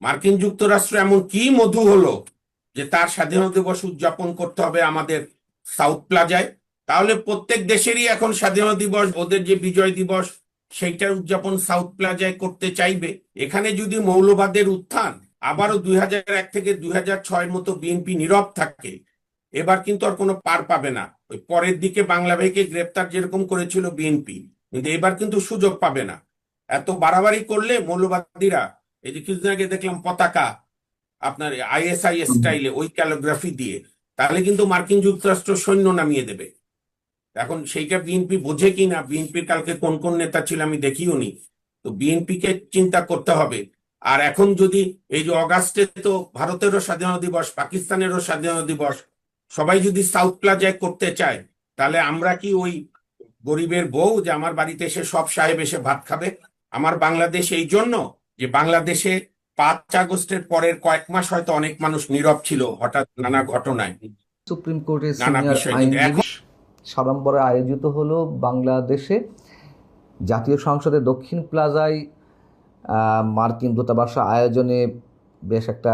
মার্কিন যুক্তরাষ্ট্র এমন কি মধু হলো যে তার স্বাধীনতা দিবস উদযাপন করতে হবে আমাদের সাউথ প্লাজায়? তাহলে প্রত্যেক দেশেরই এখন স্বাধীনতা দিবস, ওদের যে বিজয় দিবস সেইটার উদযাপন সাউথ প্লাজায় করতে চাইবে। এখানে যদি মৌলবাদের উত্থান আবারও 2001 থেকে 2006-এর মতো বিএনপি নীরব থাকে, এবার কিন্তু আর কোনো পার পাবে না। ওই পরের দিকে বাংলা ভাইকে গ্রেপ্তার যেরকম করেছিল বিএনপি, কিন্তু এবার কিন্তু সুযোগ পাবে না। এত বাড়াবাড়ি করলে মৌলবাদীরা, এই যে কিছুদিন আগে দেখলাম পতাকা আপনার আইএসআই স্টাইলে ওই ক্যালিগ্রাফি দিয়ে, তাহলে কিন্তু মার্কিন যুক্তরাষ্ট্র সৈন্য নামিয়ে দেবে। এখন সেইটা বিএনপি বোঝে কি না, বিএনপির কালকে কোন কোন নেতা ছিল আমি দেখিও নি। তো বিএনপিকে চিন্তা করতে হবে। আর এখন যদি এই যে অগাস্টে তো ভারতেরও স্বাধীনতা দিবস, পাকিস্তানেরও স্বাধীনতা দিবস, সবাই যদি সাউথ প্লাজায় করতে চায়, তাহলে আমরা কি ওই গরিবের বউ যে আমার বাড়িতে এসে সব সাহেব এসে ভাত খাবে? আমার বাংলাদেশ এই জন্য যে বাংলাদেশে 5 আগস্টের পরের কয়েক মাস হয়তো অনেক মানুষ নীরব ছিল হঠাৎ নানা ঘটনায়, সুপ্রিম কোর্টের নানা সিনিয়র বিষয়, কিন্তু আইনজীবী এখন সাড়ম্বরে আয়োজিত হলো বাংলাদেশে জাতীয় সংসদের দক্ষিণ প্লাজায় মার্কিন দূতাবাস আয়োজনে বেশ একটা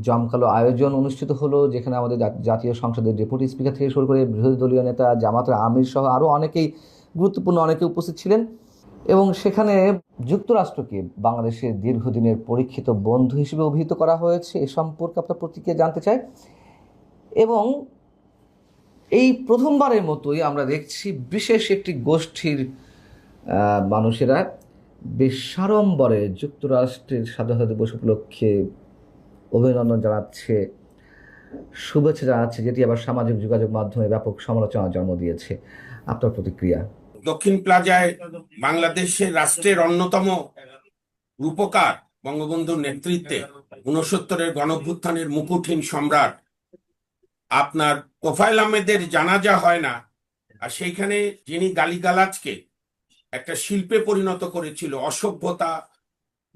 জমকালো আয়োজন অনুষ্ঠিত হলো, যেখানে আমাদের জাতীয় সংসদের ডেপুটি স্পিকার থেকে শুরু করে বিরোধী দলীয় নেতা, জামাতের আমির সহ আরও অনেকেই গুরুত্বপূর্ণ অনেকে উপস্থিত ছিলেন। এবং সেখানে যুক্তরাষ্ট্রকে বাংলাদেশের দীর্ঘদিনের পরীক্ষিত বন্ধু হিসেবে অভিহিত করা হয়েছে। এ সম্পর্কে আপনার প্রতিক্রিয়া জানতে চাই। এবং এই প্রথমবারের মতোই আমরা দেখছি বিশেষ একটি গোষ্ঠীর মানুষেরা বেশ সাড়ম্বরে যুক্তরাষ্ট্রের স্বাধীনতা দিবস উপলক্ষে অভিনন্দন জানাচ্ছে, শুভেচ্ছা জানাচ্ছে, যেটি আবার সামাজিক যোগাযোগ মাধ্যমে ব্যাপক সমালোচনার জন্ম দিয়েছে। আপনার প্রতিক্রিয়া? দক্ষিণ প্লাজায় বাংলাদেশের রাষ্ট্রের অন্যতম রূপকার বঙ্গবন্ধুর নেতৃত্বে 69-এর গণঅভ্যুত্থানের মুকুটহীন সম্রাট আপনার তোফায়েল আহমেদের জানাজা হয় না, আর সেইখানে যিনি গালিগালাজকে একটা শিল্পে পরিণত করেছিল, অসভ্যতা,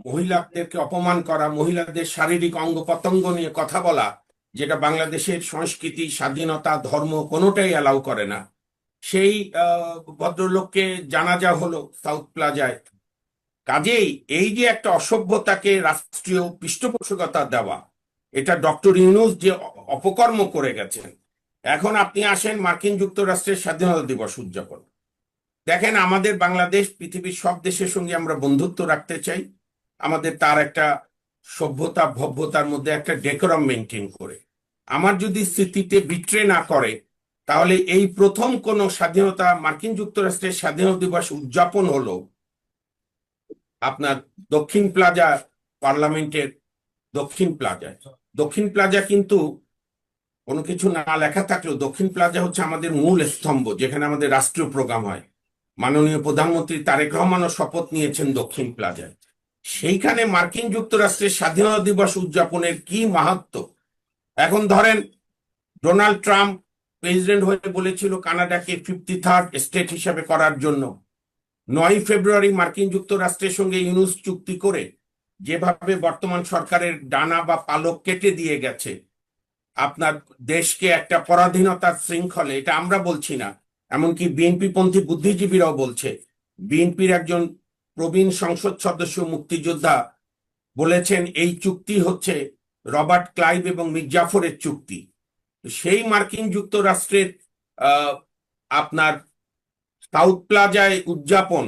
মহিলাদেরকে অপমান করা, মহিলাদের শারীরিক অঙ্গ প্রত্যঙ্গ নিয়ে কথা বলা, যেটা বাংলাদেশের সংস্কৃতি, স্বাধীনতা, ধর্ম কোনোটাই অ্যালাউ করে না, সেই ভদ্রলোককে জানাজা হলো সাউথ প্লাজায়। কাজেই এই যে একটা অসভ্যতাকে রাষ্ট্রীয় পৃষ্ঠপোষকতা দেওয়া, এটা ডক্টর ইউনূস যে অপকর্ম করে গেছেন। এখন আপনি আসেন মার্কিন যুক্তরাষ্ট্রের স্বাধীনতা দিবস উদযাপন, দেখেন আমাদের বাংলাদেশ পৃথিবীর সব দেশের সঙ্গে আমরা বন্ধুত্ব রাখতে চাই, আমাদের তার একটা সভ্যতা ভব্যতার মধ্যে একটা ডেকোরাম মেনটেন করে। আমার যদি স্মৃতিতে বিট্রে না করে, তাহলে এই প্রথম কোন স্বাধীনতা মার্কিন যুক্তরাষ্ট্রের স্বাধীনতা দিবস উদযাপন হলো আপনার দক্ষিণ প্লাজা, পার্লামেন্টের দক্ষিণ প্লাজায়। দক্ষিণ প্লাজা কিন্তু কোনো কিছু না লেখা থাকলেও দক্ষিণ প্লাজা হচ্ছে আমাদের মূল স্তম্ভ, যেখানে আমাদের রাষ্ট্রীয় প্রোগ্রাম হয়। মাননীয় প্রধানমন্ত্রী তারেক রহমানও শপথ নিয়েছেন দক্ষিণ প্লাজায়। সেইখানে মার্কিন যুক্তরাষ্ট্রের স্বাধীনতা দিবস উদযাপনের কি মাহাত্ম্য! এখন ধরেন ডোনাল্ড ট্রাম্প প্রেসিডেন্ট হয়ে বলেছিল কানাডাকে 53rd স্টেট হিসাবে করার জন্য। 9 ফেব্রুয়ারি মার্কিন যুক্তরাষ্ট্রের সঙ্গে ইউনুস চুক্তি করে যেভাবে বর্তমান সরকারের ডানা বা পালক কেটে দিয়ে গেছে, আপনার দেশকে একটা পরাধীনতার শৃঙ্খলে, এটা আমরা বলছি না, এমনকি বিএনপি পন্থী বুদ্ধিজীবীরাও বলছে। বিএনপির একজন প্রবীণ সংসদ সদস্য মুক্তিযোদ্ধা বলেছেন এই চুক্তি হচ্ছে রবার্ট ক্লাইভ এবং মীর জাফরের চুক্তি। সেই মার্কিন যুক্তরাষ্ট্রের আপনার সাউথ প্লাজায় উদযাপন,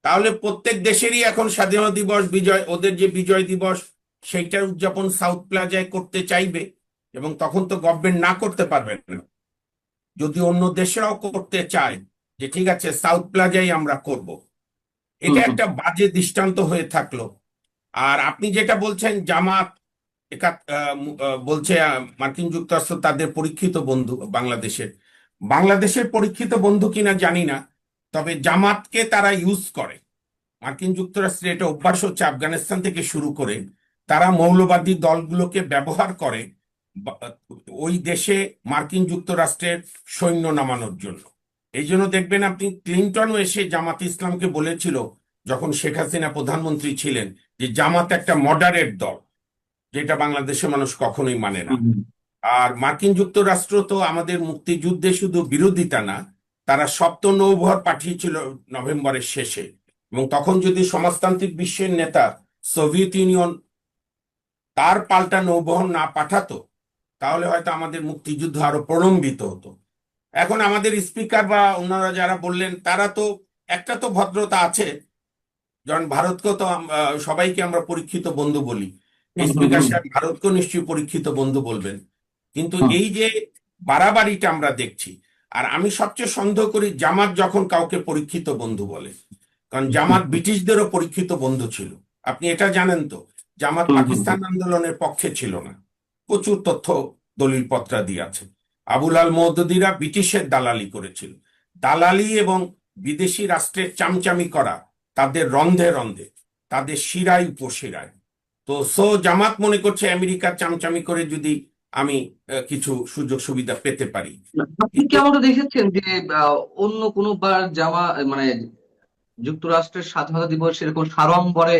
তাহলে প্রত্যেক দেশেরই এখন স্বাধীনতা দিবস, বিজয়, ওদের যে বিজয় দিবস সেইটার উদযাপন সাউথ প্লাজায় করতে চাইবে, এবং তখন তো গভর্নমেন্ট না করতে পারবে না। যদি অন্য দেশেরাও করতে চায় যে ঠিক আছে সাউথ প্লাজাই আমরা করব, এটা একটা বাজে দৃষ্টান্ত হয়ে থাকলো। আর আপনি যেটা বলছেন জামাত বলছে মার্কিন যুক্তরাষ্ট্র তাদের পরীক্ষিত বন্ধু, বাংলাদেশের পরীক্ষিত বন্ধু কিনা জানি না, তবে জামাতকে তারা ইউজ করে। মার্কিন যুক্তরাষ্ট্রের এটা অভ্যাস হচ্ছে আফগানিস্তান থেকে শুরু করে, তারা মৌলবাদী দলগুলোকে ব্যবহার করে ওই দেশে মার্কিন যুক্তরাষ্ট্রের সৈন্য নামানোর জন্য। এই জন্য দেখবেন আপনি ক্লিন্টনও এসে জামাত ইসলামকে বলেছিল যখন শেখ হাসিনা প্রধানমন্ত্রী ছিলেন, যে জামাত একটা মডারেট দল, যেটা বাংলাদেশের মানুষ কখনোই মানে না। আর মার্কিন যুক্তরাষ্ট্র তো আমাদের মুক্তিযুদ্ধে শুধু বিরোধিতা না, তারা সপ্ত নৌবহর পাঠিয়েছিল নভেম্বরের শেষে, এবং তখন যদি সমাজতান্ত্রিক বিশ্বের নেতা সোভিয়েত ইউনিয়ন তার পাল্টা নৌবহর না পাঠাতো, তাহলে হয়তো আমাদের মুক্তিযুদ্ধ আরো প্রলম্বিত হতো। এখন আমাদের স্পিকার বা ওনারা যারা বললেন, তারা তো একটা তো ভদ্রতা আছে, যেমন ভারতকেও তো সবাইকে আমরা পরীক্ষিত বন্ধু বলি, হুম, হুম, স্পিকার হুম, সাহেব ভারতকেও নিশ্চয়ই পরীক্ষিত বন্ধু বলবেন। কিন্তু হুম। এই যে বাড়াবাড়িটা আমরা দেখছি, আর আমি সবচেয়ে সন্দেহ করি জামাত যখন কাউকে পরীক্ষিত বন্ধু বলে, কারণ জামাত ব্রিটিশদেরও পরীক্ষিত বন্ধু ছিল। আপনি এটা জানেন তো, জামাত হুম, হুম, পাকিস্তান আন্দোলনের পক্ষে ছিল না, প্রচুর তথ্য দলিল পত্রাদি আছে। আবুল আল মওদুদিরা ব্রিটিশের দালালি করেছিল। দালালি এবং বিদেশি রাষ্ট্রের চামচামি করা তাদের রন্ধে রন্ধে, তাদের শিরায় উপশিরায়। তো জামাত মনে করছে আমেরিকার চামচামি করে যদি আমি কিছু সুযোগ সুবিধা পেতে পারি। আপনি কি কিন্তু এমনটা দেখেছেন যে আহ, অন্য কোনো বার মানে যুক্তরাষ্ট্রের স্বাধীনতা দিবস এরকম সাড়ম্বরে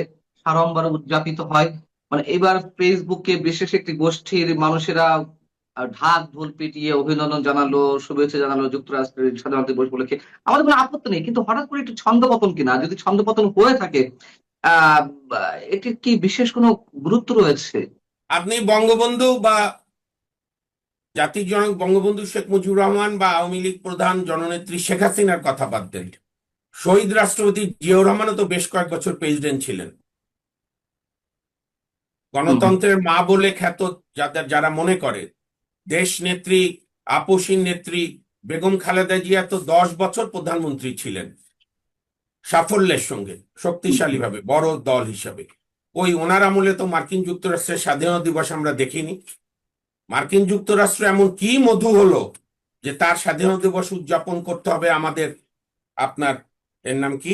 উদযাপিত হয়? মানে এবার ফেসবুকে বিশেষ একটি গোষ্ঠীর মানুষেরা ঢাক ঢোল পিটিয়ে অভিনন্দন জানালো, শুভেচ্ছা জানালো যুক্তরাষ্ট্রের স্বাধীনতা দিবস উপলক্ষে। আমাদের কোনো আপত্তি নেই, কিন্তু হঠাৎ করে একটু ছন্দপতন কিনা, যদি ছন্দপতন হয়ে থাকে আহ এটির কি বিশেষ কোনো গুরুত্ব রয়েছে? আপনি বঙ্গবন্ধু বা জাতির জনক বঙ্গবন্ধু শেখ মুজিবুর রহমান বা আওয়ামী লীগ প্রধান জননেত্রী শেখ হাসিনার কথা বাদ দেন, শহীদ রাষ্ট্রপতি জিয়াউর রহমানও তো বেশ কয়েক বছর প্রেসিডেন্ট ছিলেন। হুম, হুম, গণতন্ত্রের মা বলে খ্যাত যারা মনে করে, দেশ নেত্রী, আপসী নেত্রী বেগম খালেদা জিয়া তো 10 বছর প্রধানমন্ত্রী ছিলেন, সাফল্যের সঙ্গে, শক্তিশালী ভাবে, বড় দল হিসাবে। ওই ওনার আমলে তো মার্কিন যুক্তরাষ্ট্রের স্বাধীনতা দিবস আমরা দেখিনি। মার্কিন যুক্তরাষ্ট্র এমন কি মধু হলো যে তার স্বাধীনতা দিবস উদযাপন করতে হবে আমাদের, আপনার, এর নাম কি,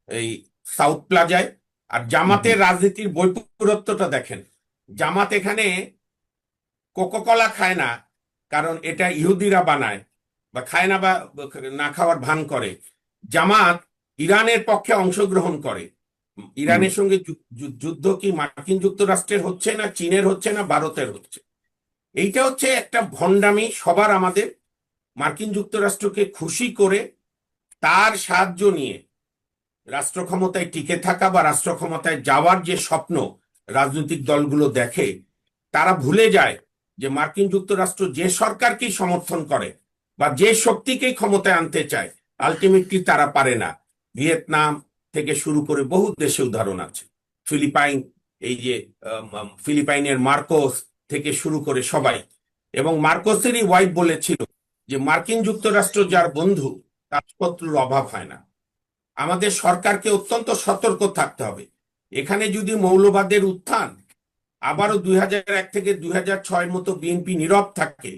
এই সাউথ প্লাজায়। আর হুম, জামাতের রাজনীতির বৈপরীত্যটা দেখেন। জামাত এখানে কোকোকলা খায় না, কারণ এটা ইহুদিরা বানায়, বা খায় না, বা না খাওয়ার ভান করে। জামাত ইরানের পক্ষে অংশগ্রহণ করে। হুম, ইরানের সঙ্গে যুদ্ধ কি মার্কিন যুক্তরাষ্ট্রের হচ্ছে না, চীনের হচ্ছে না, ভারতের হচ্ছে? এইটা হচ্ছে একটা ভণ্ডামি সবার আমাদের। মার্কিন যুক্তরাষ্ট্রকে খুশি করে তার সাহায্য নিয়ে রাষ্ট্র ক্ষমতায় টিকে থাকা বা রাষ্ট্র ক্ষমতায় যাওয়ার যে স্বপ্ন রাজনৈতিক দলগুলো দেখে, তারা ভুলে যায় যে মার্কিন যুক্তরাষ্ট্র যে সরকারকেই সমর্থন করে বা যে শক্তিকেই ক্ষমতায় আনতে চায়, আলটিমেটলি তারা পারে না। ভিয়েতনাম থেকে শুরু করে বহু দেশে উদাহরণ আছে, ফিলিপাইন, এই যে ফিলিপাইনের মার্কোস থেকে শুরু করে সবাই। এবং মার্কোসেরই ওয়াইফ বলেছিল যে মার্কিন যুক্তরাষ্ট্র যার বন্ধু, তার শত্রুর অভাব হয় না। আমাদের সরকারকে অত্যন্ত সতর্ক থাকতে হবে। এখানে যদি মৌলবাদের উত্থান আবারও 2001 থেকে 2006-এর মতো বিএনপি নীরব থাকে,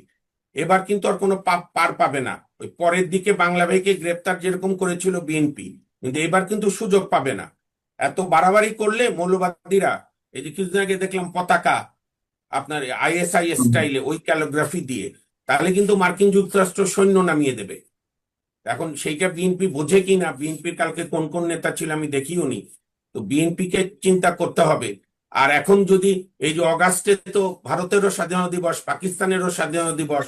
এবার কিন্তু আর কোনো পার পাবে না। ওই পরের দিকে বাংলা ভাইকে গ্রেপ্তার যেরকম করেছিল বিএনপি, কিন্তু এবার কিন্তু সুযোগ পাবে না। এত বাড়াবাড়ি করলে মৌলবাদীরা, এই যে কিছুদিন আগে দেখলাম পতাকা আপনার আইএসআইএস হুম, স্টাইলে ওই ক্যালিগ্রাফি দিয়ে, তাহলে কিন্তু মার্কিন যুক্তরাষ্ট্র সৈন্য নামিয়ে দেবে। এখন সেইটা বিএনপি বোঝে কি না, বিএনপির কালকে কোন কোন নেতা ছিল আমি দেখিও নি। তো বিএনপি কে চিন্তা করতে হবে। আর এখন যদি এই যে অগাস্টে তো ভারতেরও স্বাধীনতা দিবস, পাকিস্তানেরও স্বাধীনতা দিবস,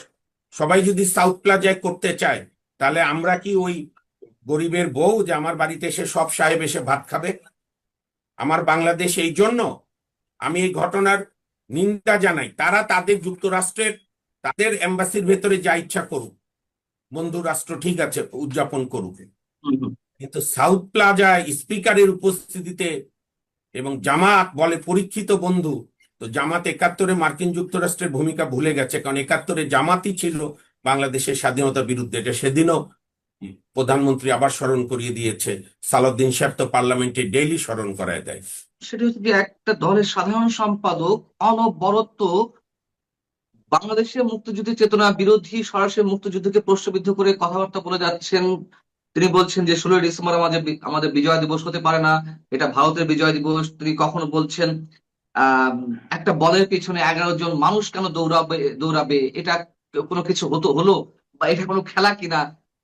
সবাই যদি সাউথ প্লাজায় করতে চায়, তাহলে আমরা কি ওই গরিবের বউ যে আমার বাড়িতে এসে সব সাহেব এসে ভাত খাবে? আমার বাংলাদেশ এই জন্য, আমি এই ঘটনার নিন্দা জানাই। তারা তাদের যুক্তরাষ্ট্রের তাদের এম্বাসির ভেতরে যা ইচ্ছা করুক, বন্ধু রাষ্ট্র, ঠিক আছে, উদযাপন করুক। হুম, হুম। কিন্তু সাউথ প্লাজায় স্পিকারের উপস্থিতিতে, এবং জামাত বলে পরীক্ষিত বন্ধু, তো জামাত 71-এ মার্কিন যুক্তরাষ্ট্রের ভূমিকা ভুলে গেছে, কারণ 71-এ জামাতই ছিল বাংলাদেশের স্বাধীনতার বিরুদ্ধে। এটা সেদিনও প্রধানমন্ত্রী আবার স্মরণ করিয়ে দিয়েছে। সালাউদ্দিন সাহেব তো পার্লামেন্টে ডেইলি স্মরণ করায় দেয়। সেটা হচ্ছে যে একটা দলের সাধারণ সম্পাদক অনবরত বাংলাদেশের মুক্তিযুদ্ধের চেতনা বিরোধী, সরাসরি মুক্তিযুদ্ধকে প্রশ্নবিদ্ধ করে কথাবার্তা বলে যাচ্ছেন। তিনি বলছেন যে 16ই ডিসেম্বর আমাদের আমাদের বিজয় দিবস হতে পারে না, এটা ভারতের বিজয় দিবস। তিনি কখনো বলছেন আহ একটা বলের পিছনে 11 জন মানুষ কেন দৌড়াবে দৌড়াবে, এটা কোনো কিছু হলো, বা এটা কোনো খেলা কিনা।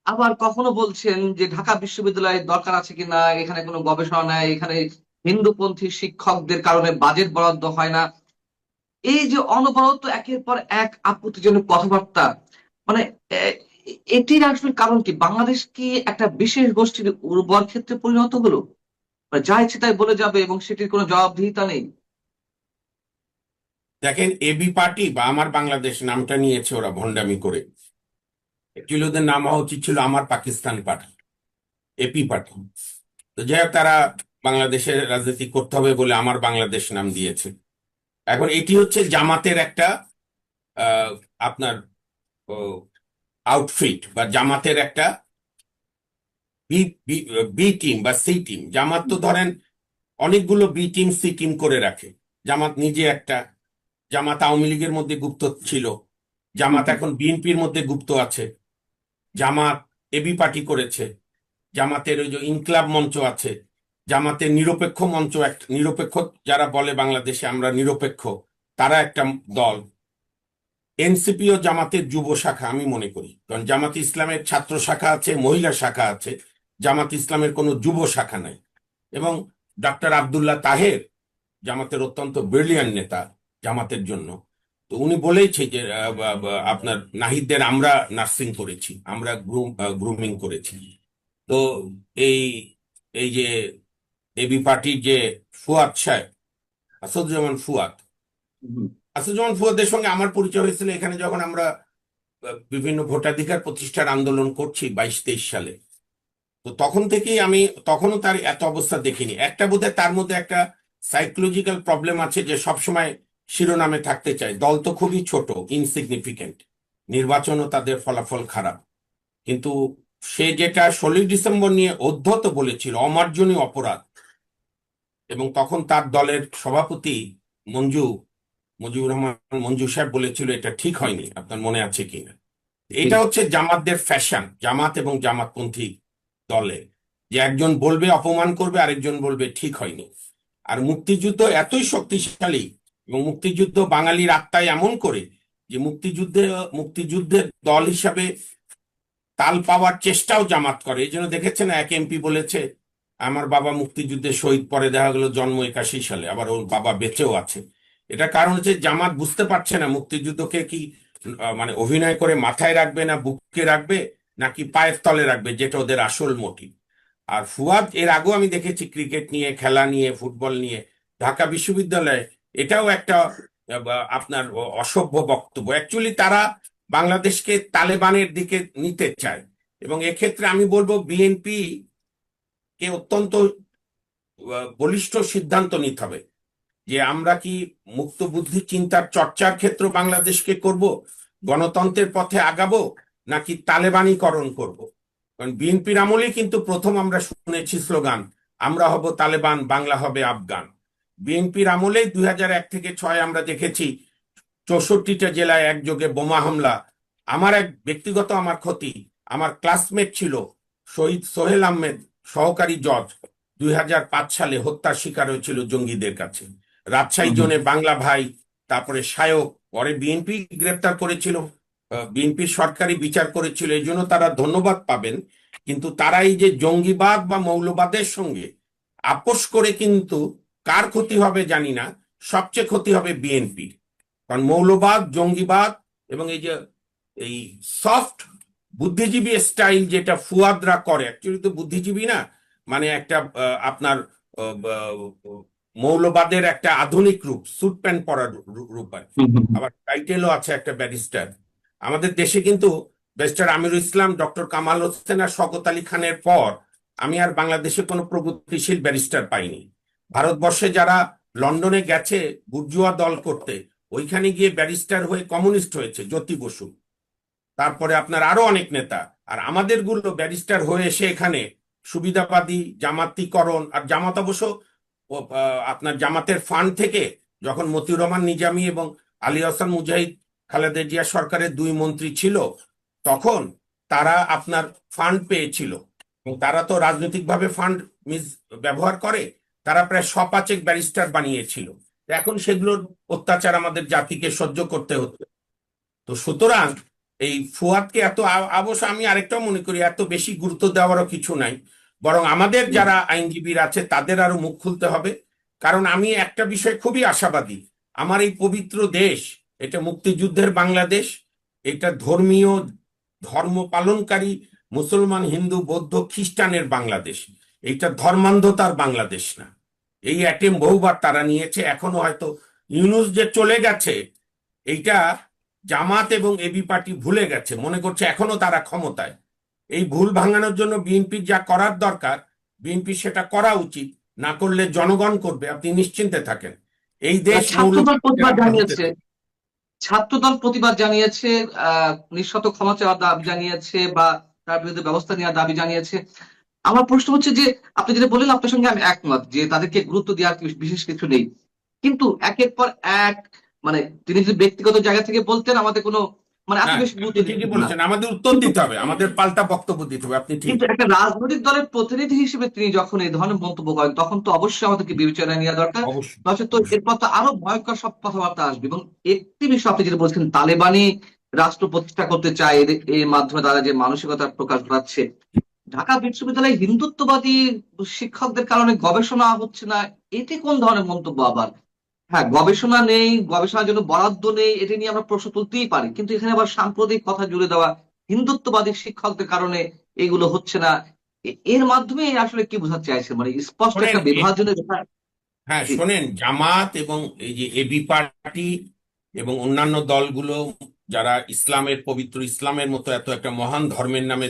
আবার কখনো বলছেন যে ঢাকা বিশ্ববিদ্যালয়ের দরকার আছে কিনা, এখানে কোনো গবেষণা নাই, এখানে হিন্দুপন্থী শিক্ষকদের কারণে বাজেট বরাদ্দ হয় না। এই যে অনবরত একের পর এক আপত্তিজনক কথাবার্তা, মানে এ- এটির আসলে কারণ কি? বাংলাদেশ কি একটা বিশেষ গোষ্ঠীর উর্বর ক্ষেত্রে পরিণত হলো? মানে যা ইচ্ছে তাই বলে যাবে এবং সেটির কোনো জবাবদিহিতা নেই? দেখেন, এবি পার্টি বা আমার বাংলাদেশ নামটা নিয়েছে ওরা ভণ্ডামি করে। অ্যাকচুয়ালি ওদের নাম হওয়া উচিত ছিল আমার পাকিস্তান পার্টি, এপি পার্টি। তো যাই হোক, তারা বাংলাদেশের রাজনীতি করতে হবে বলে আমার বাংলাদেশ নাম দিয়েছে। এখন এটি হচ্ছে জামাতের একটা আহ, আপনার আউটফিট বা জামাতের একটা বি বি বি টিম বা সি টিম। জামাত তো ধরেন অনেকগুলো বি টিম সি টিম করে রাখে। জামাত নিজে একটা, জামাত আওয়ামী লীগের মধ্যে গুপ্ত ছিল, জামাত এখন বিএনপির মধ্যে গুপ্ত আছে, জামাত এবি পার্টি করেছে, জামাতের ওই যে ইনকলাব মঞ্চ আছে, জামাতের নিরপেক্ষ মঞ্চ, একটা নিরপেক্ষ যারা বলে বাংলাদেশে আমরা নিরপেক্ষ, তারা একটা দল। এনসিপি ও জামাতের যুব শাখা আমি মনে করি, কারণ জামাত ইসলামের ছাত্র শাখা আছে, মহিলা শাখা আছে, জামাত ইসলামের কোনো যুব শাখা নাই। এবং ডক্টর আব্দুল্লাহ তাহের জামাতের অত্যন্ত ব্রিলিয়ান্ট নেতা জামাতের জন্য। তো উনি বলেছে যে আপনার নাহিদদের আমরা নার্সিং করেছি, আমরা গ্রুমিং করেছি। তো এই এই যে এবি পার্টির যে ফুয়াদ সাহেব, আসাদুজ্জামান ফুয়াদ, আসাদুজ্জামান ফুয়াদের সঙ্গে আমার পরিচয় হয়েছিল এখানে যখন আমরা বিভিন্ন ভোটাধিকার প্রতিষ্ঠার আন্দোলন করছি 22-23 সালে। তো তখন থেকেই আমি, তখনও তার এত অবস্থা দেখিনি। একটা বোধহয় তার মধ্যে একটা সাইকোলজিক্যাল প্রবলেম আছে যে সবসময় শিরোনামে থাকতে চায়। দল তো খুবই ছোট, ইনসিগনিফিকেন্ট, নির্বাচনও তাদের ফলাফল খারাপ, কিন্তু সে যেটা 16 ডিসেম্বর নিয়ে অধ্যত বলেছিল অমার্জনীয় অপরাধ, এবং তখন তার দলের সভাপতি মঞ্জু মুজিবুর রহমান মঞ্জু সাহেব বলেছিল এটা ঠিক হয়নি, আপনার মনে আছে কিনা। এটা হচ্ছে জামাতদের ফ্যাশন, জামাত এবং জামাতপন্থী দলে, যে একজন বলবে অপমান করবে, আরেকজন বলবে ঠিক হয়নি। আর মুক্তিযুদ্ধ এতই শক্তিশালী এবং মুক্তিযুদ্ধ বাঙালির আত্মায় এমন করে যে মুক্তিযুদ্ধের দল হিসাবে তাল পাওয়ার চেষ্টাও জামাত করে। এই জন্য দেখেছেন এক এমপি বলেছে আমার বাবা মুক্তিযুদ্ধে শহীদ, পরে দেখা গেল জন্ম 81 সালে, আবার ওর বাবা বেঁচেও আছে। এটা কারণ হচ্ছে জামাত বুঝতে পারছে না মুক্তিযুদ্ধকে কি মানে অভিনয় করে মাথায় রাখবে, না বুকে রাখবে, নাকি পায়ের তলে রাখবে, যেটা ওদের আসল মোটিভ। আর ফুয়াদ এর আগেও আমি দেখেছি ক্রিকেট নিয়ে, খেলা নিয়ে, ফুটবল নিয়ে ঢাকা বিশ্ববিদ্যালয়ে, এটাও একটা আপনার অসভ্য বক্তব্য। অ্যাকচুয়ালি তারা বাংলাদেশকে তালেবানের দিকে নিতে চায়, এবং এক্ষেত্রে আমি বলবো বিএনপি কে অত্যন্ত বলিষ্ঠ সিদ্ধান্ত নিতে হবে যে আমরা কি মুক্ত বুদ্ধি চিন্তার চর্চার ক্ষেত্র বাংলাদেশকে করব, গণতন্ত্রের পথে আগাবো, নাকি তালেবানিকরণ করব। কারণ বিএনপির আমলে কিন্তু প্রথম আমরা শুনেছি স্লোগান আমরা হব তালেবান, বাংলা হবে আফগান। বিএনপির আমলে 2001 থেকে 2006 আমরা দেখেছি 64টা জেলায় একযোগে বোমা হামলা। আমার এক ব্যক্তিগত আমার ক্ষতি, আমার ক্লাসমেট ছিল শহীদ সোহেল আহমেদ, সহকারী জজ, 2005 সালে হত্যার শিকার হয়েছিল জঙ্গিদের কাছে। রাজশাহী জোনে বাংলা ভাই, তারপরে শায়ক, পরে বিএনপি গ্রেপ্তার করেছিল, বিএনপির সরকারি বিচার করেছিল, এই জন্য তারা ধন্যবাদ পাবেন। কিন্তু তারা এই যে জঙ্গিবাদ বা মৌলবাদের সঙ্গে আপোষ করে, কিন্তু কার ক্ষতি হবে জানি না, সবচেয়ে ক্ষতি হবে বিএনপির। কারণ মৌলবাদ, জঙ্গিবাদ এবং এই যে এই সফট বুদ্ধিজীবী স্টাইল যেটা ফুয়াদরা করে, অ্যাকচুয়ালি তো বুদ্ধিজীবী না, মানে একটা আপনার মৌলবাদের একটা আধুনিক রূপ, স্যুট প্যান্ট পরার রূপ আর কি। আবার টাইটেলও আছে একটা ব্যারিস্টার। আমাদের দেশে কিন্তু ব্যারিস্টার আমিরুল ইসলাম, ডক্টর কামাল হোসেন আর শওকত আলী খানের পর আমি আর বাংলাদেশে কোনো প্রগতিশীল ব্যারিস্টার পাইনি। ভারতবর্ষে যারা লন্ডনে গেছে বুর্জুয়া দল করতে, ওইখানে গিয়ে ব্যারিস্টার হয়ে কমিউনিস্ট হয়েছে, জ্যোতি বসু, তারপরে আপনার আরো অনেক নেতা। আর আমাদের গুলো ব্যারিস্টার হয়ে এসে এখানে সুবিধাবাদী, জামাতিকরণ, আর জামাত অবশ্য আপনার জামাতের ফান্ড থেকে, যখন মতিউর রহমান নিজামী এবং আলী হাসান মুজাহিদ খালেদা জিয়া সরকারের 2 মন্ত্রী ছিল, তখন তারা আপনার ফান্ড পেয়েছিল, এবং তারা তো রাজনৈতিকভাবে ফান্ড ব্যবহার করে, তারা প্রায় 100-5 ব্যারিস্টার বানিয়েছিল। এখন সেগুলোর অত্যাচার আমাদের জাতিকে সহ্য করতে হতো। তো সুতরাং এই ফুয়াদকে এত অবশ্য আমি আরেকটাও মনে করি এত বেশি গুরুত্ব দেওয়ারও কিছু নাই, বরং আমাদের যারা আইনজীবীরা আছে তাদের আরো মুখ খুলতে হবে। কারণ আমি একটা বিষয় খুবই আশাবাদী, আমার এই পবিত্র দেশ, এটা মুক্তিযুদ্ধের বাংলাদেশ, এটা ধর্মীয় ধর্ম পালনকারী মুসলমান, হিন্দু, বৌদ্ধ, খ্রিস্টানের বাংলাদেশ, এটা ধর্মান্ধতার বাংলাদেশ না। এই অ্যাটেম্প বহুবার তারা নিয়েছে, এখনো হয়তো ইউনূস যে চলে গেছে, এইটা জামাত এবং এবি পার্টি ভুলে গেছে, মনে করছে এখনো তারা ক্ষমতায়। এই ভুল ভাঙানোর জন্য বিএনপির যা করার দরকার, বিএনপি সেটা করা উচিত। না করলে জনগণ করবে, আপনি নিশ্চিন্তে থাকেন। এই দেশ ছাত্রদল প্রতিবাদ রাখা হতে জানিয়েছে, ছাত্রদল প্রতিবাদ জানিয়েছে, নিঃশর্ত ক্ষমা চাওয়ার দাবি জানিয়েছে বা তার বিরুদ্ধে ব্যবস্থা নেওয়ার দাবি জানিয়েছে। আমার প্রশ্ন হচ্ছে যে আপনি যেটা বললেন আপনার সঙ্গে আমি একমত যে তাদেরকে গুরুত্ব দেওয়ার বিশেষ কিছু নেই, কিন্তু একের পর এক মানে তিনি যদি ব্যক্তিগত জায়গা থেকে বলতেন আমাদের কোনো মানে এত হ্যাঁ, বেশি গুরুত্ব আপনি ঠিকই দিতেন না। বলেছেন, আমাদের উত্তর দিতে হবে, আমাদের পাল্টা বক্তব্য দিতে হবে, আপনি ঠিক। কিন্তু একটা রাজনৈতিক দলের প্রতিনিধি হিসেবে তিনি যখন এই ধরনের মন্তব্য করেন তখন তো অবশ্যই আমাদেরকে বিবেচনায় নেওয়া দরকার। অবশ্যই, নচেত তো অবশ্যই। এরপর তো আরো ভয়ঙ্কর সব কথাবার্তা আসবে। এবং একটি বিষয় আপনি যেটা বলছেন তালেবানি রাষ্ট্র প্রতিষ্ঠা করতে চায়, এর মাধ্যমে তারা যে মানসিকতা প্রকাশ ঘটাচ্ছে, ঢাকা বিশ্ববিদ্যালয়ে হিন্দুত্ববাদী শিক্ষকদের কারণে গবেষণা হচ্ছে না, এটি কোন ধরনের মন্তব্য আবার? হ্যাঁ, গবেষণা নেই, গবেষণার জন্য বরাদ্দ নেই, এটা নিয়ে আমরা প্রশ্ন তুলতেই পারি, কিন্তু এখানে আবার সাম্প্রদায়িক কথা জুড়ে দেওয়া, হিন্দুত্ববাদী শিক্ষকদের কারণে এগুলো হচ্ছে না, এর মাধ্যমে আসলে কি বোঝাতে চাইছে? মানে স্পষ্ট শোনেন, একটা বিভাজনের হ্যাঁ জি। শোনেন, জামাত এবং এই যে এবি পার্টি এবং অন্যান্য দলগুলো, যারা ইসলামের, পবিত্র ইসলামের মতো এত একটা মহান ধর্মের নামে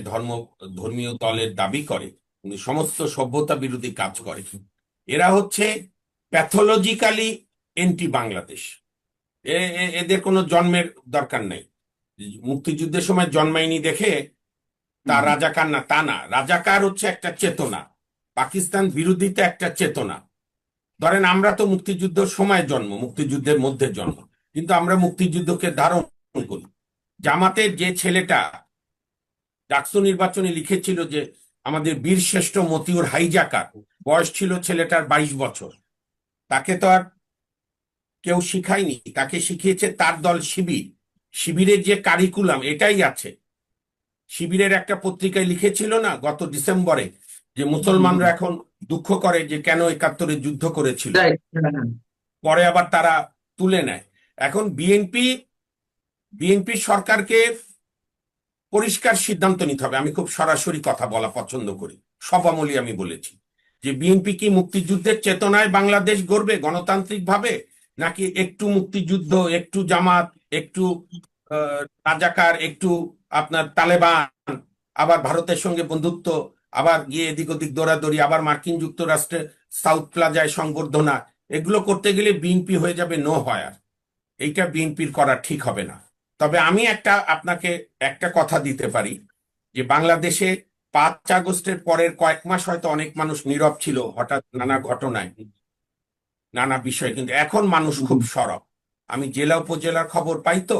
ধর্মীয় দলের দাবি করে, কিন্তু সমস্ত সভ্যতা বিরোধী কাজ করে, এরা হচ্ছে প্যাথোলজিক্যালি এন্টি বাংলাদেশ। এদের কোনো জন্মের দরকার নাই। মুক্তিযুদ্ধের সময় জন্মায়নি দেখে তার রাজাকার না, তা না। রাজাকার হচ্ছে একটা চেতনা, পাকিস্তান বিরোধিতা একটা চেতনা। ধরেন আমরা তো মুক্তিযুদ্ধের সময় জন্ম, মুক্তিযুদ্ধের মধ্যে জন্ম, কিন্তু আমরা মুক্তিযুদ্ধকে ধারণ করি। জামাতের যে ছেলেটা ডাকসু নির্বাচনে লিখেছিল যে আমাদের বীর শ্রেষ্ঠ মতিউর হাইজাকার, বয়স ছিল ছেলেটার 22 বছর, তাকে তো আর কেউ শিখায়নি, তাকে শিখিয়েছে তার দল শিবির। শিবিরের যে কারিকুলাম এটাই আছে। শিবিরের একটা পত্রিকায় লিখেছিল না গত ডিসেম্বরে, যে মুসলমানরা এখন দুঃখ করে যে কেন 71-এ যুদ্ধ করেছিল, পরে আবার তারা তুলে নেয়। এখন বিএনপি সরকারকে পরিষ্কার সিদ্ধান্ত নিতে হবে। আমি খুব সরাসরি কথা বলা পছন্দ করি, সব আমলই আমি বলেছি যে বিএনপি কি মুক্তিযুদ্ধের চেতনায় বাংলাদেশ গড়বে গণতান্ত্রিক ভাবে, নাকি একটু মুক্তিযুদ্ধ, একটু জামাত, একটু রাজাকার, একটু আপনার তালেবান, আবার ভারতের সঙ্গে বন্ধুত্ব, আবার গিয়ে এদিক ওদিক দৌড়াদৌড়ি, আবার মার্কিন যুক্তরাষ্ট্রে সাউথ প্লাজায় সংবর্ধনা, এগুলো করতে গেলে বিএনপি হয়ে যাবে নো হয়ার। এইটা বিএনপির করা ঠিক হবে না। তবে আমি আপনাকে একটা কথা দিতে পারি, যে বাংলাদেশে 5 আগস্টের পরের কয়েক মাস হয়তো অনেক মানুষ নীরব ছিল হঠাৎ নানা ঘটনায়, নানা বিষয়, কিন্তু এখন মানুষ খুব সরব। আমি জেলা উপজেলার খবর পাই তো,